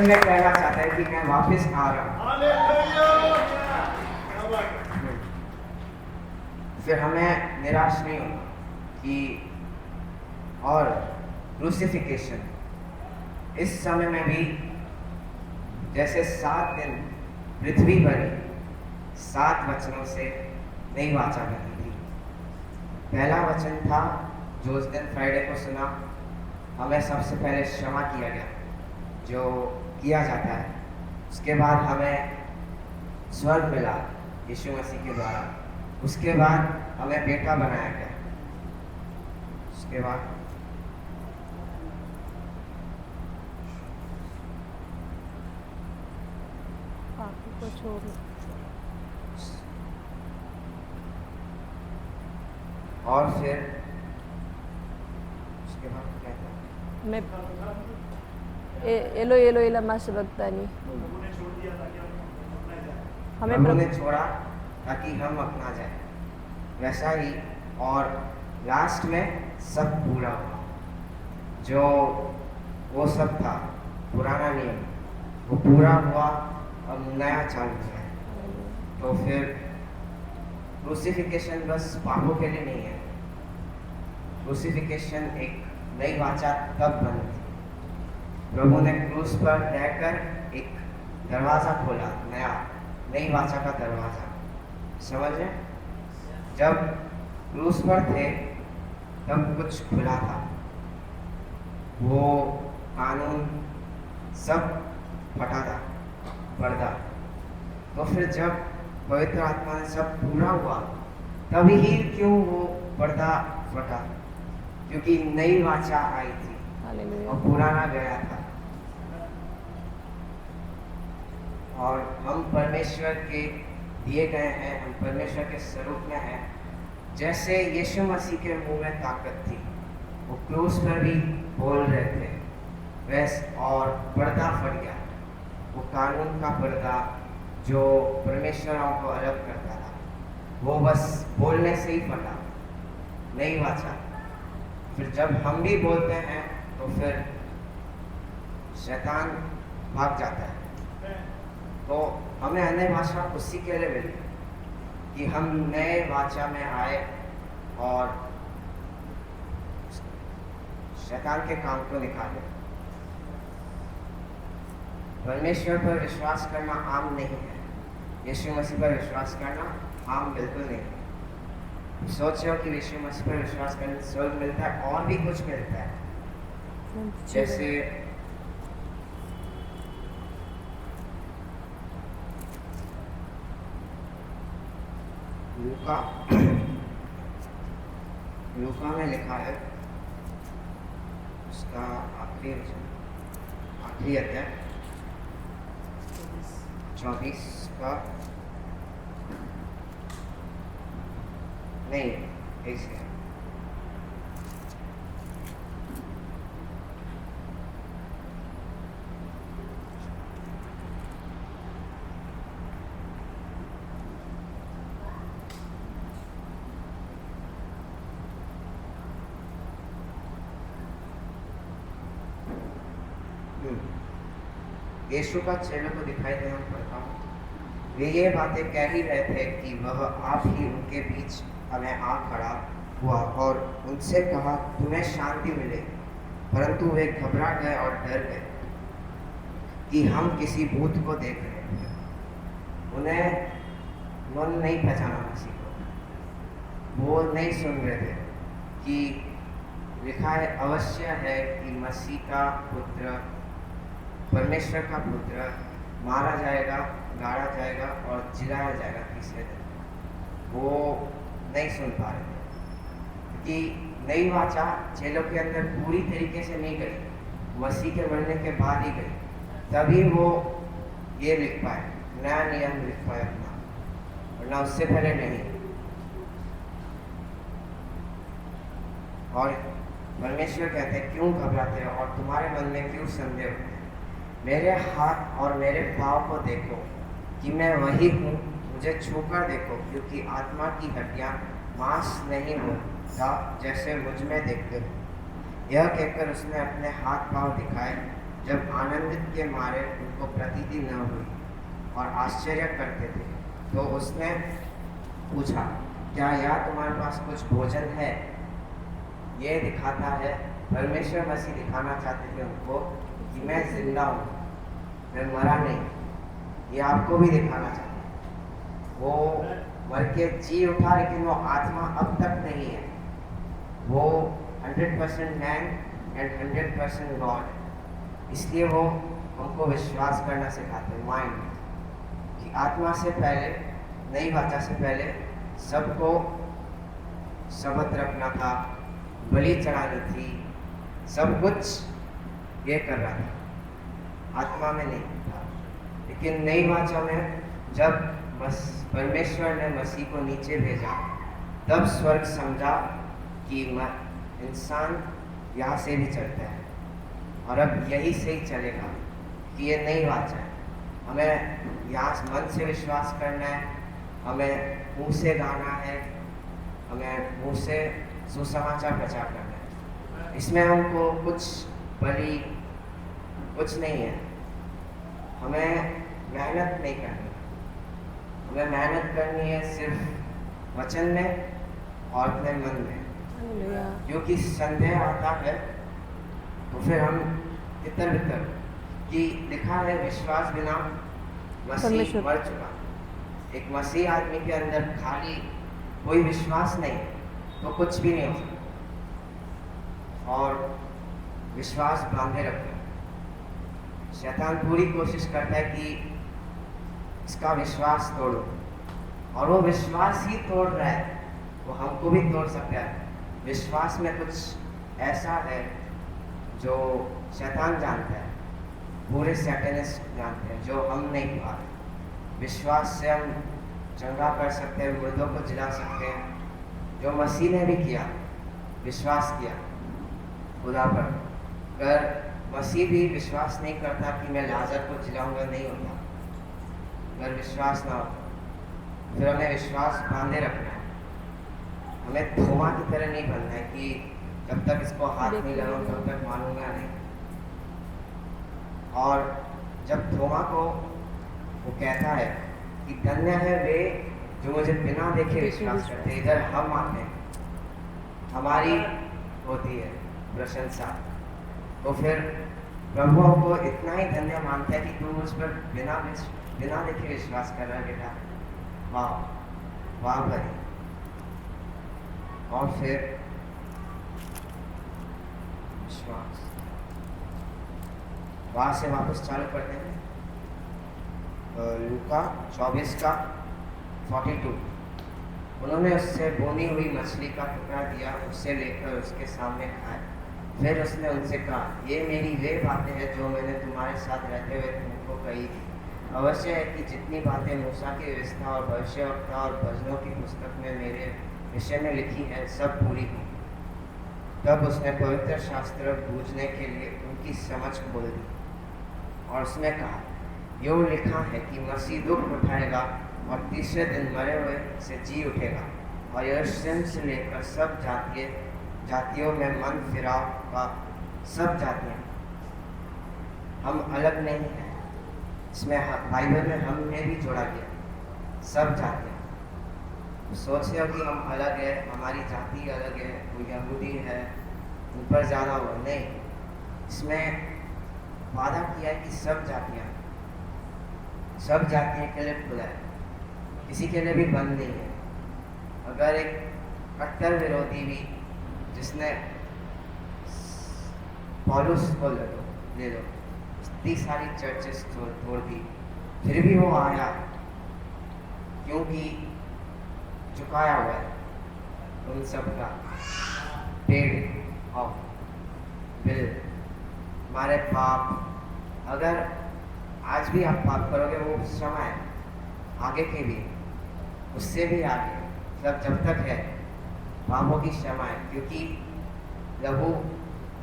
मैं कहना चाहता है कि मैं वापस आ रहा हूँ। फिर हमें निराश नहीं होना कि और क्रूसिफिकेशन इस समय में भी जैसे 7 दिन पृथ्वी बनी 7 वचनों से नहीं वाचा करती थी। पहला वचन था जो उस दिन फ्राइडे को सुना, हमें सबसे पहले क्षमा किया गया जो किया जाता है। उसके बाद हमें स्वर्ग मिला यीशु मसीह के द्वारा। उसके बाद हमें बेटा बनाया गया। उसके बाद पापी को छोड़ और फिर उसके बाद क्या था? मैं एलो एलो लम्मा सबक्तानी हमें प्रभु ने छोड़ा ताकि हम अपना जाए। वैसा ही और लास्ट में सब पूरा हुआ। जो वो सब था पुराना नियम वो पूरा हुआ और नया चालू हुआ। तो फिर क्रूसिफिकेशन बस पापों के लिए नहीं है। क्रूसिफिकेशन एक नई वाचा तब बनी थी। प्रभु ने क्रूस पर रहकर एक दरवाजा खोला, नई वाचा का दरवाजा। समझ रहे? जब क्रूस पर थे तब कुछ खुला था, वो कानून सब फटा था, पर्दा। तो फिर जब पवित्र आत्मा ने सब पूरा हुआ तभी ही क्यों वो पर्दा फटा? क्योंकि नई वाचा आई थी हालेलुया। और पुराना गया था। और हम परमेश्वर के दिए गए हैं, हम परमेश्वर के स्वरूप में हैं। जैसे यीशु मसीह के मुंह में ताकत थी, वो क्रूस पर भी बोल रहे थे वैसे, और पर्दा फट गया। वो कानून का पर्दा जो परमेश्वरों को अलग करता था, वो बस बोलने से ही फटा, नहीं वाचा। फिर जब हम भी बोलते हैं तो फिर शैतान भाग जाता है। तो हमें अन्य भाषा उसी के लिए मिली कि हम नए वाचा में आए और शैतान के काम को निकाले। परमेश्वर पर विश्वास करना आम नहीं है, यीशु मसीह पर विश्वास करना आम बिल्कुल नहीं है। सोच रहे हो कि यीशु मसीह पर विश्वास करने से स्वर्ग मिलता है और भी कुछ मिलता है। जैसे लूका में लिखा है, उसका आखिरी अध्याय 24 का नहीं, ऐसे यीशु का चेहरे को दिखाई देना पड़ता हूँ। वे ये बातें कह ही रहे थे कि वह आप ही उनके बीच हमें आ खड़ा हुआ और उनसे कहा, तुम्हें शांति मिले। परंतु वे घबरा गए और डर गए कि हम किसी भूत को देख रहे थे। उन्हें मन नहीं पहचाना किसी को, वो नहीं सुन रहे थे कि लिखा है अवश्य है कि मसीह का पुत्र, परमेश्वर का पुत्र मारा जाएगा, गाड़ा जाएगा और जिलाया जाएगा तीसरे दिन। वो नहीं सुन पा रहे थे कि नई वाचा चेलों के अंदर पूरी तरीके से नहीं गई, मसीह के मरने के बाद ही गई। तभी वो ये लिख पाए, नया नियम लिख पाए अपना, वरना उससे पहले नहीं। और परमेश्वर कहते हैं, क्यों घबराते हो और तुम्हारे मन में क्यों संदेह होते हैं? मेरे हाथ और मेरे पाँव को देखो कि मैं वही हूँ, मुझे छूकर देखो, क्योंकि आत्मा की हड्डियाँ मांस नहीं होता जैसे मुझ में देखते हो। यह कहकर उसने अपने हाथ पांव दिखाए जब आनंदित के मारे उनको प्रतीति न हुई और आश्चर्य करते थे, तो उसने पूछा, क्या यह तुम्हारे पास कुछ भोजन है? ये दिखाता है, परमेश्वर मसीह दिखाना चाहते थे उनको कि मैं जिंदा हूँ, मैं मरा नहीं। ये आपको भी दिखाना चाहते हैं। वो मर के जी उठा, लेकिन वो आत्मा अब तक नहीं है। वो 100% मैन एंड 100% गॉड। इसलिए वो हमको विश्वास करना सिखाते हैं, माइंड कि आत्मा से पहले, नई वाचा से पहले सबको शब्द रखना था, बलि चढ़ानी थी, सब कुछ ये कर रहा था, आत्मा में नहीं था। लेकिन नई वाचा में जब परमेश्वर ने मसीह को नीचे भेजा, तब स्वर्ग समझा कि इंसान यहाँ से भी चलता है और अब यही से ही चलेगा, कि ये नई वाचा है। हमें यहाँ मन से विश्वास करना है, हमें मुँह से गाना है, हमें मुँह से सुसमाचार प्रचार करना है। इसमें हमको कुछ बलि कुछ नहीं है। हमें मेहनत नहीं करनी, हमें मेहनत करनी है सिर्फ वचन में और अपने मन में। हालेलुया। क्योंकि संदेह आता है तो फिर हम इतर बितर कि लिखा है, विश्वास बिना मसीह मर चुका। एक मसीह आदमी के अंदर खाली कोई विश्वास नहीं तो कुछ भी नहीं हो सकता। और विश्वास बांधे रखना, शैतान पूरी कोशिश करता है कि इसका विश्वास तोड़ो, और वो विश्वास ही तोड़ रहा है, वो हमको भी तोड़ सकता है। विश्वास में कुछ ऐसा है जो शैतान जानता है, पूरे सैटेनिस्ट जानते हैं, जो हम नहीं पाते। विश्वास से हम चंगा कर सकते हैं, मुर्दों को जिला सकते हैं, जो मसीह ने भी किया, विश्वास किया खुदा पर। अगर मसीह भी विश्वास नहीं करता कि मैं लाजर को जिलाऊंगा, नहीं होता। अगर विश्वास ना हो, फिर हमें विश्वास बांधे रखना है। हमें थोमा की तरह नहीं बनना है कि जब तक इसको हाथ नहीं लगाऊं तब तक मानूंगा नहीं। और जब थोमा को वो कहता है कि धन्य है वे जो मुझे बिना देखे विश्वास करते, इधर हम आते हैं, हमारी होती है प्रशंसा, तो फिर प्रभु हमको इतना ही धन्य मानता है कि तू मुझ पर बिना देखे विश्वास कर रहा है बेटा, वाह वाह भाई। और फिर विश्वास, वहां से वापस चालू करते हैं लूका 24 का 42। उन्होंने उससे भुनी हुई मछली का टुकड़ा दिया, उससे लेकर उसके सामने खाए। फिर उसने उनसे कहा, ये मेरी वे बातें हैं जो मैंने तुम्हारे साथ रहते हुए तुमको कही थी। अवश्य है कि जितनी बातें मूसा की व्यवस्था और भविष्यवक्ता और भजनों की पुस्तक में मेरे विषय में लिखी है, सब पूरी हो। तब उसने पवित्र शास्त्र बूझने के लिए उनकी समझ खोल दी और उसने कहा, यूँ लिखा है कि मसीह दुख उठाएगा और तीसरे दिन मरे हुए से जी उठेगा, और यरूशलेम से लेकर सब जातियों में मन फिराव। सब जातियाँ, हम अलग नहीं हैं। इसमें बाइबल में हमने भी जोड़ा गया, सब जातियाँ। सोचते हो कि हम अलग है, हमारी जाति अलग है, कोई यहूदी है उन पर ज़्यादा हो, नहीं। इसमें वादा किया है कि सब जातियाँ के लिए खुला है, किसी के लिए भी बंद नहीं है। अगर एक कट्टर विरोधी भी, जिसने पौलुस को ले लो, इतनी सारी चर्चेस तोड़ दी, फिर भी वो आया क्योंकि चुकाया हुआ है उन सब का पेड़ और बिल। हमारे पाप, अगर आज भी आप पाप करोगे, वो समय है आगे के भी, उससे भी आगे, मतलब जब तक है पापों की क्षमा है, क्योंकि लहू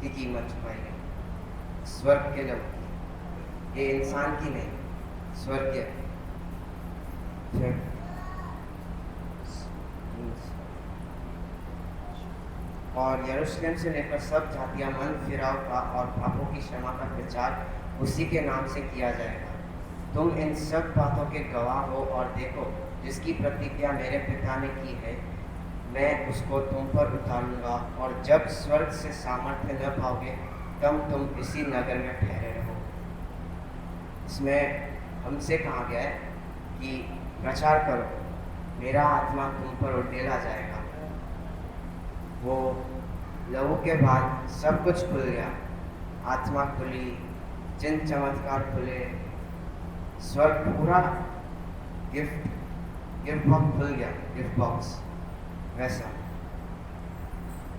की कीमत चुकाई गई, स्वर्ग के लहू की, ये इंसान की नहीं, स्वर्ग के। फिर और यरूशलेम से लेकर सब जातियां मन फिराव का और पापों की क्षमा का प्रचार उसी के नाम से किया जाएगा। तुम इन सब बातों के गवाह हो और देखो, जिसकी प्रतिज्ञा मेरे पिता ने की है, मैं उसको तुम पर उतारूंगा, और जब स्वर्ग से सामर्थ्य न पाओगे तब तुम इसी नगर में ठहरे रहो। इसमें हमसे कहा गया है कि प्रचार करो, मेरा आत्मा तुम पर उड़ेला जाएगा। वो लहू के बाद सब कुछ खुल गया, आत्मा खुली, चिन्ह चमत्कार खुले, स्वर्ग पूरा गिफ्ट बॉक्स खुल गया, गिफ्ट बॉक्स वैसा।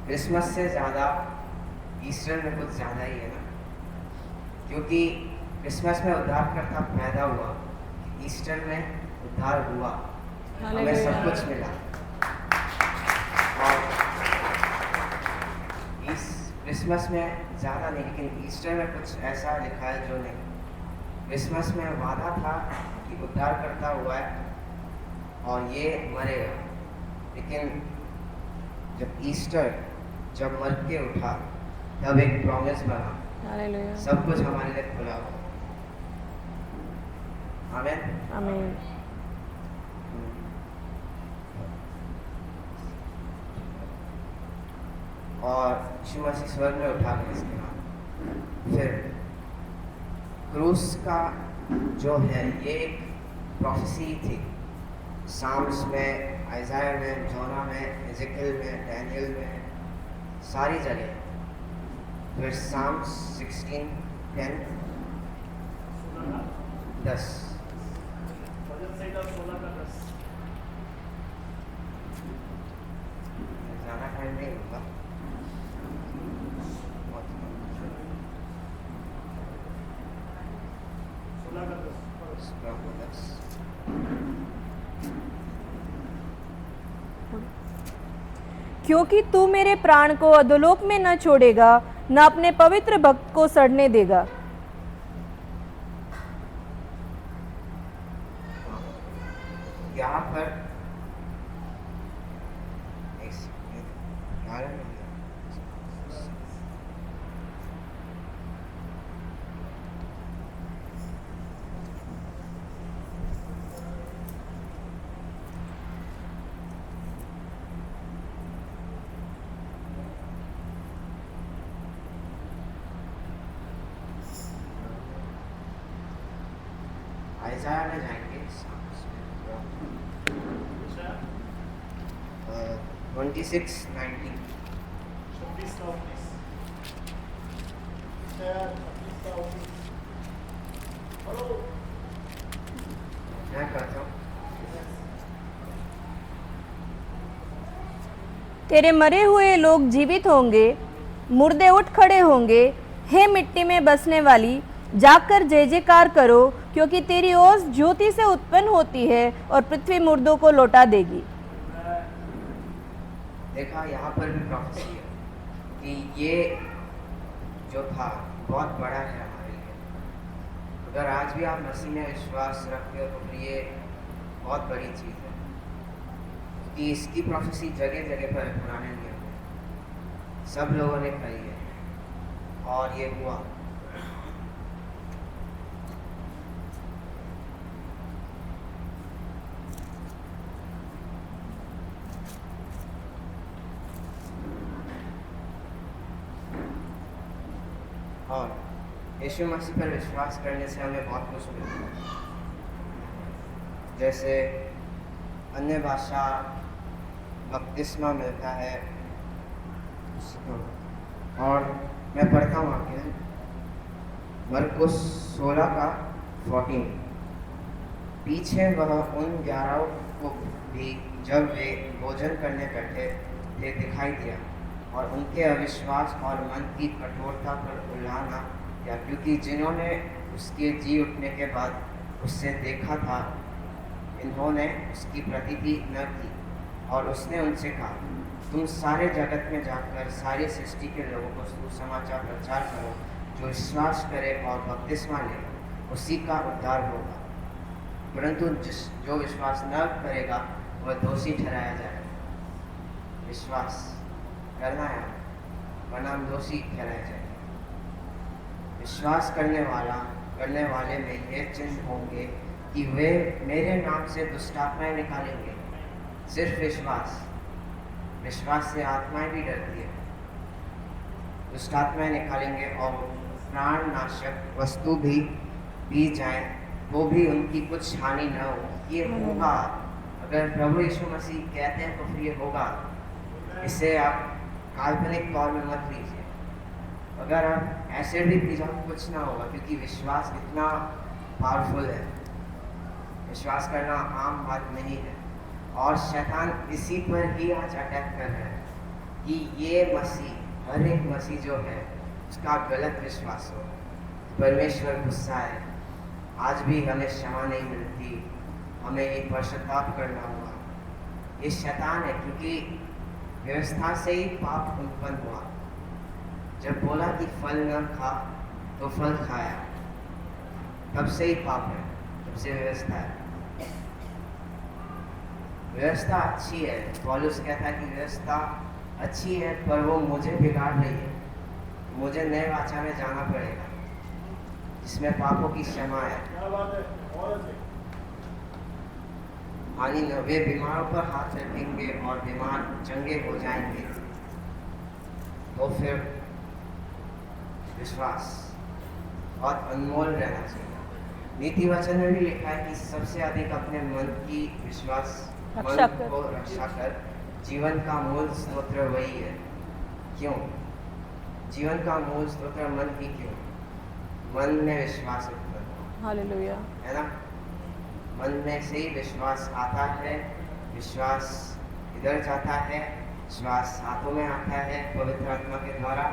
क्रिसमस से ज़्यादा ईस्टर में कुछ ज़्यादा ही है ना, क्योंकि क्रिसमस में उद्धारकर्ता पैदा हुआ, ईस्टर में उद्धार हुआ, हमें सब कुछ मिला। और इस क्रिसमस में ज़्यादा नहीं, लेकिन ईस्टर में कुछ ऐसा लिखा है जो नहीं। क्रिसमस में वादा था कि उद्धारकर्ता हुआ है और ये मरेगा, लेकिन जब ईस्टर जब मर के उठा तब एक प्रॉमिस बना, हालेलुया। सब कुछ हमारे लिए खुला हुआ। आमीन आमीन। और यीशु मसीह स्वर्ग में उठा गए इसके बाद। फिर क्रूस का जो है ये एक प्रोफेसी थी, साम्स में, आइज़ाया में, जोना में, एजेकियल में, डैनियल में, सारी जगह। फिर साम्स 16:10 10 ज़्यादा टाइम नहीं होगा। क्योंकि तू मेरे प्राण को अधोलोक में न छोड़ेगा, न अपने पवित्र भक्त को सड़ने देगा। यहाँ पर आइज़ाया में जाएंगे, 26:19 मैं करता हूँ। तेरे मरे हुए लोग जीवित होंगे, मुर्दे उठ खड़े होंगे। हे मिट्टी में बसने वाली, जाकर जय जयकार करो, क्योंकि तेरी ओस ज्योति से उत्पन्न होती है और पृथ्वी मुर्दों को लौटा देगी। देखा, यहाँ पर भी प्रोफेसी है कि ये जो था बहुत बड़ा है हमारे लिए। अगर आज भी आप मसीह में विश्वास रखते हो तो फिर ये बहुत बड़ी चीज़ है, क्योंकि इसकी प्रोफेसी जगह जगह पर पुराने नियम में सब लोगों ने कही है और ये हुआ। और यीशु मसीह पर विश्वास करने से हमें बहुत कुछ मिलता है, जैसे अन्य भाषा, बपतिस्मा मिलता है। और मैं पढ़ता हूँ आगे मरकुस 16:14। पीछे वह उन 11 को भी जब वे भोजन करने बैठे थे दिखाई दिया, और उनके अविश्वास और मन की कठोरता पर उल्लाना किया, क्योंकि जिन्होंने उसके जी उठने के बाद उससे देखा था, इन्होंने उसकी प्रतीति न की। और उसने उनसे कहा, तुम सारे जगत में जाकर सारी सृष्टि के लोगों को सुसमाचार प्रचार करो। जो विश्वास करे और बपतिस्मा ले उसी का उद्धार होगा, परंतु जो विश्वास न करेगा वह दोषी ठहराया जाएगा। विश्वास करना है, वरना हम दोषी ठहराए जाएंगे। विश्वास करने वाले में ये चिन्ह होंगे कि वे मेरे नाम से दुष्टात्माएं निकालेंगे। सिर्फ विश्वास से आत्माएं भी डरती है, दुष्टात्माएं निकालेंगे, और प्राण नाशक वस्तु भी पी जाए वो भी उनकी कुछ हानि न हो। ये होगा, अगर प्रभु यीशु मसीह कहते हैं तो फिर ये होगा। इसे आप काल्पनिक तौर में मत लीजिए। अगर आप ऐसे भी पी जाओ कुछ ना होगा, क्योंकि विश्वास इतना पावरफुल है। विश्वास करना आम बात नहीं है, और शैतान इसी पर ही आज अटैक कर रहा है कि ये मसीह, हर एक मसीह जो है उसका गलत विश्वास हो। परमेश्वर गुस्सा है, आज भी हमें क्षमा नहीं मिलती, हमें एक पश्चाताप करना होगा। ये शैतान है, क्योंकि व्यवस्था से ही पाप उत्पन्न हुआ। जब बोला कि फल न खा तो फल खाया, तब से ही पाप है, तब से व्यवस्था है। व्यवस्था अच्छी है, पौलुस कहता है कि व्यवस्था अच्छी है, पर वो मुझे बिगाड़ रही है। मुझे नए वाचा में जाना पड़ेगा जिसमें पापों की क्षमा है। हानि न, वे बीमारों पर हाथ रखेंगे और बीमार चंगे हो जाएंगे। तो फिर विश्वास बहुत अनमोल रहना चाहिए। नीति वचन में भी लिखा है कि सबसे अधिक अपने मन की रक्षा कर जीवन का मूल स्रोत वही है। क्यों? जीवन का मूल स्रोत मन ही क्यों? मन में विश्वास उत्पन्न हो, हालेलुया, है ना? मन में से ही विश्वास आता है, विश्वास इधर जाता है, विश्वास हाथों में आता है पवित्र आत्मा के द्वारा,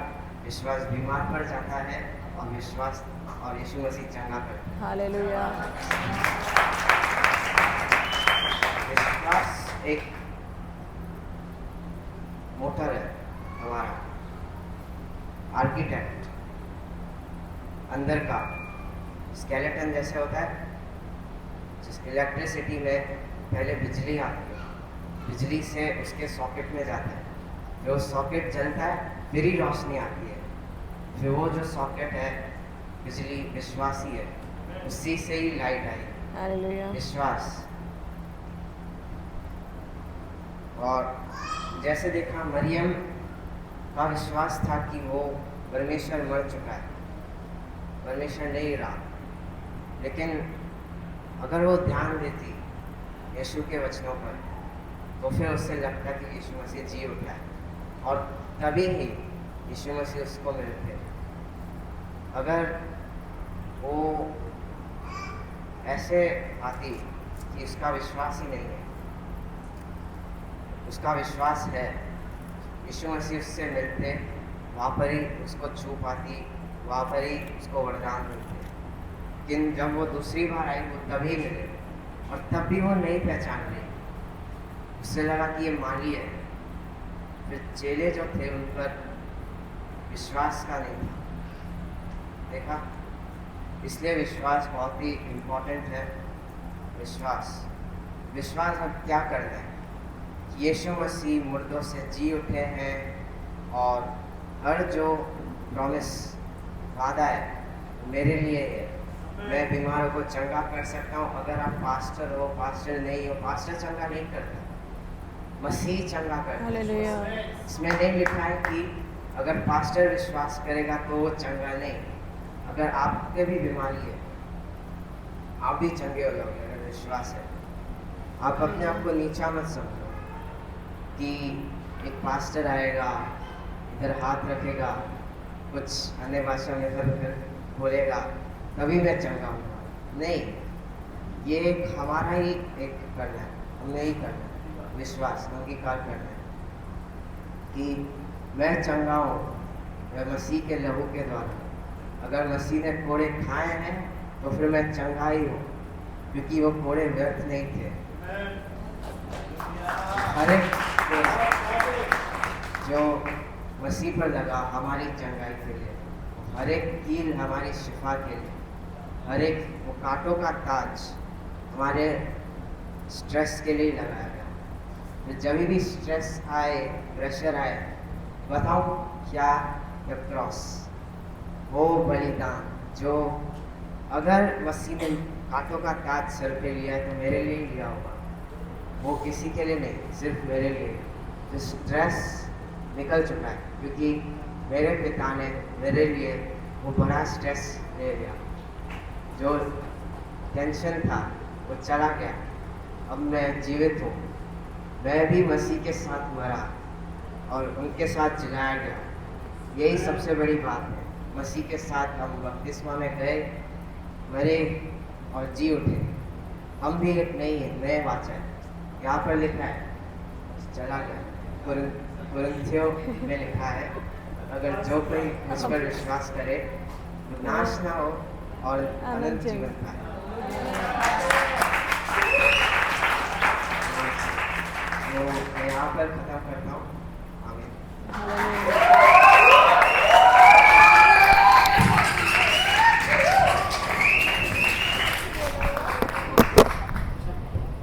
विश्वास बीमार पड़ जाता है, और विश्वास और यीशु मसीह चंगा करता है। हालेलुया। विश्वास एक मोटर है हमारा, आर्किटेक्ट अंदर का स्केलेटन जैसे होता है। जिस इलेक्ट्रिसिटी में पहले बिजली आती है, बिजली से उसके सॉकेट में जाता है, फिर वो सॉकेट जलता है, फिर ही रोशनी आती है। फिर वो जो सॉकेट है बिजली विश्वास ही है, उसी से ही लाइट आई, हालेलुया। विश्वास। और जैसे देखा मरियम का विश्वास था कि वो परमेश्वर मर चुका है, परमेश्वर नहीं रहा, लेकिन अगर वो ध्यान देती यीशु के वचनों पर तो फिर उससे लगता कि यीशु मसीह जी उठा है, और तभी ही यीशु मसीह उसको मिलते। अगर वो ऐसे आती कि उसका विश्वास ही नहीं है, उसका विश्वास है, यीशु मसीह उससे मिलते, वहाँ पर ही उसको छू पाती, वहाँ पर ही उसको वरदान मिलते। लेकिन जब वो दूसरी बार आई वो तभी मिले, और तब भी वो नहीं पहचान रही, उससे लगा कि ये माली है। फिर चेले जो थे उन पर विश्वास का नहीं था, देखा? इसलिए विश्वास बहुत ही इम्पोर्टेंट है। विश्वास अब क्या करना है? यीशु मसीह मुर्दों से जी उठे हैं, और हर जो प्रॉमिस वादा है मेरे लिए है। मैं बीमारों को चंगा कर सकता हूँ। अगर आप पास्टर हो, पास्टर नहीं हो, पास्टर चंगा नहीं करता, मसीह चंगा करता है। इसमें नहीं लिखा है कि अगर पास्टर विश्वास करेगा तो वो चंगा नहीं। अगर आपके भी बीमारी है, आप भी चंगे हो जाओगे अगर विश्वास है। आप अपने आप को नीचा मत समझो कि एक पास्टर आएगा, इधर हाथ रखेगा, कुछ अन्य भाषा में इधर उधर बोलेगा, तभी मैं चंगा हूँ। नहीं, ये एक हमारा ही एक करना है, हमने ही करना है, विश्वास अंगीकार करना है कि मैं चंगा हूँ, मैं मसीह के लहू के द्वारा। अगर मसीह ने कोड़े खाए हैं तो फिर मैं चंगा ही हूँ, क्योंकि वो कोड़े व्यर्थ नहीं थे। हर एक जो मसीह पर लगा हमारी चंगाई के लिए, हर एक कील हमारी शिफा के लिए, हर एक वो कांटों का ताज हमारे स्ट्रेस के लिए लगाया गया। जब भी स्ट्रेस आए, प्रेशर आए, बताऊं क्या? द क्रॉस, वो बलिदान जो अगर मसीह ने कांटों का ताज सर पे लिया है तो मेरे लिए ही लिया होगा। वो किसी के लिए नहीं, सिर्फ मेरे लिए। जो स्ट्रेस निकल चुका है, क्योंकि मेरे पिता ने मेरे लिए वो बड़ा स्ट्रेस ले लिया। जो टेंशन था वो चला गया, अब मैं जीवित हूँ। मैं भी मसीह के साथ मरा और उनके साथ जिलाया गया। यही सबसे बड़ी बात है। मसीह के साथ हम बपतिस्मा में गए, मरे और जी उठे। हम भी एक नए वाचा है। यहाँ पर लिखा है चला गया। कुरिन्थियों में लिखा है अगर जो कोई मुझ पर विश्वास करे वो नाश ना हो और अनंत जीवन पाए। तो मैं यहाँ पर खत्म करता हूँ। आमीन।